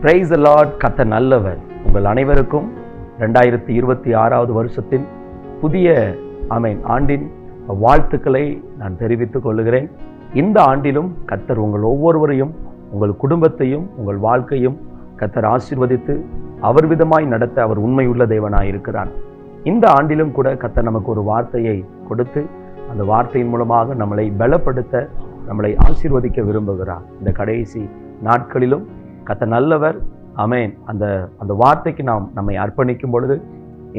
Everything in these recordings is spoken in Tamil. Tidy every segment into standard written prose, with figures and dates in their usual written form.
Praise the Lord. கர்த்தர் நல்லவர். உங்கள் அனைவருக்கும் 2026 வருஷத்தின் புதிய ஆண்டின் வாழ்த்துக்களை நான் தெரிவித்துக் கொள்கிறேன். இந்த ஆண்டிலும் கர்த்தர் உங்கள் ஒவ்வொருவரையும், உங்கள் குடும்பத்தையும், உங்கள் வாழ்க்கையும் கர்த்தர் ஆசீர்வதித்து அவர் விதமாய் நடத்த அவர் உண்மையுள்ள தேவனாய் இருக்கிறார். இந்த ஆண்டிலும் கூட கர்த்தர் நமக்கு ஒரு வார்த்தையை கொடுத்து அந்த வார்த்தையின் மூலமாக நம்மளை பலப்படுத்த, நம்மளை ஆசீர்வதிக்க விரும்புகிறார். இந்த கடைசி நாட்களிலும் கர்த்தர் நல்லவர். ஆமென். அந்த வார்த்தைக்கு நாம் நம்மை அர்ப்பணிக்கும் பொழுது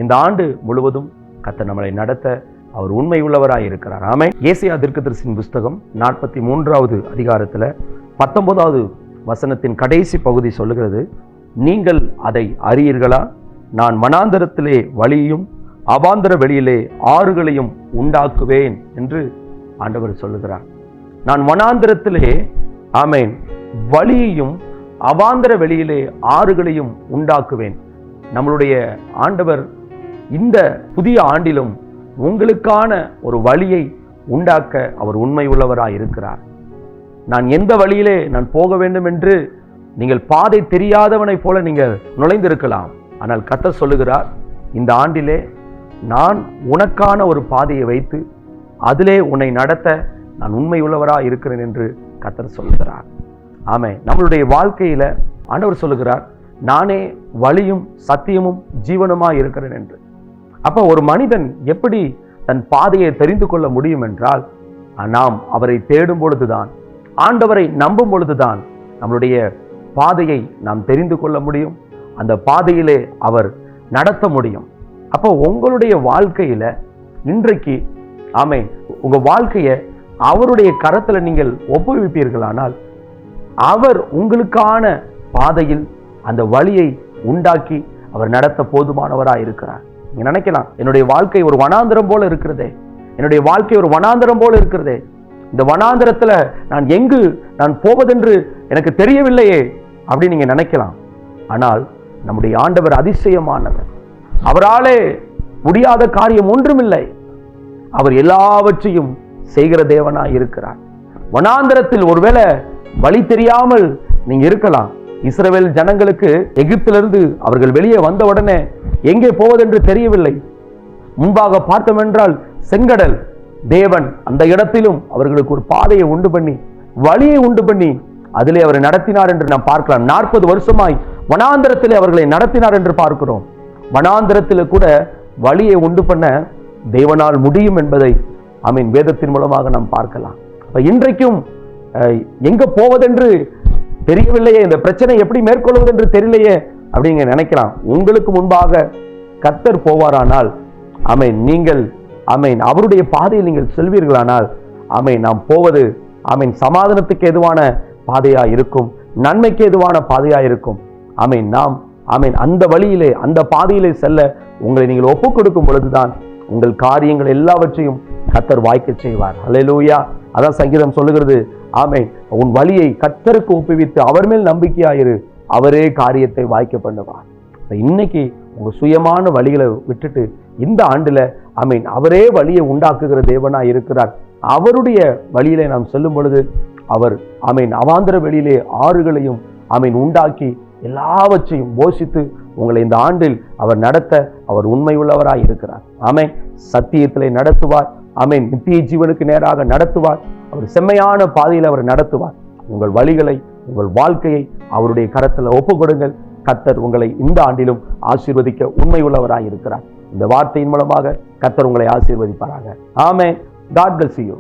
இந்த ஆண்டு முழுவதும் கர்த்தர் நம்மளை நடத்த அவர் உண்மை உள்ளவராய் இருக்கிறார். ஆமென். ஏசாயா தீர்க்கதரிசியின் புஸ்தகம் 43வது அதிகாரத்தில் 19வது வசனத்தின் கடைசி பகுதி சொல்லுகிறது, நீங்கள் அதை அறியீர்களா? நான் வனாந்தரத்திலே வழியையும் அவாந்தர வெளியிலே ஆறுகளையும் உண்டாக்குவேன் என்று ஆண்டவர் சொல்லுகிறார். நான் வனாந்தரத்திலே வழியையும் அவாந்தர வெளியிலே ஆறுகளையும் உண்டாக்குவேன். நம்மளுடைய ஆண்டவர் இந்த புதிய ஆண்டிலும் உங்களுக்கான ஒரு வழியை உண்டாக்க அவர் உண்மை உள்ளவராய் இருக்கிறார். நான் எந்த வழியிலே நான் போக வேண்டும் என்று நீங்கள் பாதை தெரியாதவனை போல நீங்கள் நுழைந்திருக்கலாம். ஆனால் கர்த்தர் சொல்லுகிறார், இந்த ஆண்டிலே நான் உனக்கான ஒரு பாதையை வைத்து அதிலே உன்னை நடத்த நான் உண்மை உள்ளவராய் இருக்கிறேன் என்று கர்த்தர் சொல்லுகிறார். ஆமென். நம்மளுடைய வாழ்க்கையில ஆண்டவர் சொல்லுகிறார், நானே வழியும் சத்தியமும் ஜீவனுமாய் இருக்கிறேன் என்று. அப்ப ஒரு மனிதன் எப்படி தன் பாதையை தெரிந்து கொள்ள முடியும் என்றால், நாம் அவரை தேடும் பொழுதுதான், ஆண்டவரை நம்பும் பொழுதுதான் நம்மளுடைய பாதையை நாம் தெரிந்து கொள்ள முடியும். அந்த பாதையிலே அவர் நடத்த முடியும். அப்போ உங்களுடைய வாழ்க்கையில இன்றைக்கு உங்க வாழ்க்கையை அவருடைய கரத்துல நீங்கள் ஒப்புவிப்பீர்களானால் அவர் உங்களுக்கான பாதையில் அந்த வழியை உண்டாக்கி அவர் நடத்த போதுமானவராக இருக்கிறார். நீங்க நினைக்கலாம், என்னுடைய வாழ்க்கை ஒரு வனாந்தரம் போல இருக்கிறதே, என்னுடைய வாழ்க்கை ஒரு வனாந்தரம் போல இருக்கிறதே, இந்த வனாந்தரத்துல நான் எங்கு நான் போவதென்று எனக்கு தெரியவில்லையே அப்படின்னு நீங்க நினைக்கலாம். ஆனால் நம்முடைய ஆண்டவர் அதிசயமானவர். அவராலே முடியாத காரியம் ஒன்றுமில்லை. அவர் எல்லாவற்றையும் செய்கிற தேவனாய் இருக்கிறார். வனாந்தரத்தில் ஒருவேளை வழி தெரியாமல் நீங்க இருக்கலாம். இஸ்ரவேல் ஜனங்களுக்கு எகிப்திலிருந்து அவர்கள் வெளியே வந்த உடனே எங்கே போவதென்று தெரியவில்லை. முன்பாக பார்த்தோம் என்றால் செங்கடல். தேவன் அந்த இடத்திலும் அவர்களுக்கு ஒரு பாதையை உண்டு பண்ணி, வழியை உண்டு பண்ணி அதிலே அவரை நடத்தினார் என்று நாம் பார்க்கலாம். 40 வருஷமாய் வனாந்தரத்திலே அவர்களை நடத்தினார் என்று பார்க்கிறோம். வனாந்தரத்தில் கூட வழியை உண்டு பண்ண தேவனால் முடியும் என்பதை வேதத்தின் மூலமாக நாம் பார்க்கலாம். இன்றைக்கும் எங்க போவதென்று தெரியவில்லையே, இந்த பிரச்சனை எப்படி மேற்கொள்வது என்று தெரியலையே அப்படிங்க நினைக்கலாம். உங்களுக்கு முன்பாக கர்த்தர் போவாரானால் நீங்கள் அவருடைய பாதையில் நீங்கள் செல்வீர்களானால் நாம் போவது சமாதானத்துக்கு எதுவான பாதையா இருக்கும், நன்மைக்கு எதுவான பாதையா இருக்கும். நாம் அந்த வழியிலே அந்த பாதையிலே செல்ல உங்களை நீங்கள் ஒப்புக் கொடுக்கும் பொழுதுதான் உங்கள் காரியங்கள் எல்லாவற்றையும் கர்த்தர் வாய்க்க செய்வார். அல்லேலூயா. அதான் சங்கீதம் சொல்லுகிறது, உன் வழியை கர்த்தருக்கு ஒப்புவித்து அவர் மேல் நம்பிக்கையாயிரு, அவரே காரியத்தை வாய்க்க பண்ணுவார். இன்னைக்கு உங்க சுயமான வழிகளை விட்டுட்டு இந்த ஆண்டுல அவரே வழியை உண்டாக்குகிற தேவனா இருக்கிறார். அவருடைய வழியிலே நாம் செல்லும் பொழுது அவர் அவாந்தர வெளியிலே ஆறுகளையும் உண்டாக்கி எல்லாவற்றையும் போஷித்து உங்களை இந்த ஆண்டில் அவர் நடத்த அவர் உண்மை உள்ளவராய் இருக்கிறார். சத்தியத்திலே நடத்துவார். நித்திய ஜீவனுக்கு நேராக நடத்துவார். அவர் செம்மையான பாதையில் அவர் நடத்துவார். உங்கள் வழிகளை, உங்கள் வாழ்க்கையை அவருடைய கரத்தில் ஒப்புக் கொடுங்கள். கர்த்தர் உங்களை இந்த ஆண்டிலும் ஆசீர்வதிக்க உண்மை உள்ளவராய் இருக்கிறார். இந்த வார்த்தையின் மூலமாக கர்த்தர் உங்களை ஆசீர்வதிப்பாராக. ஆமென். God bless you.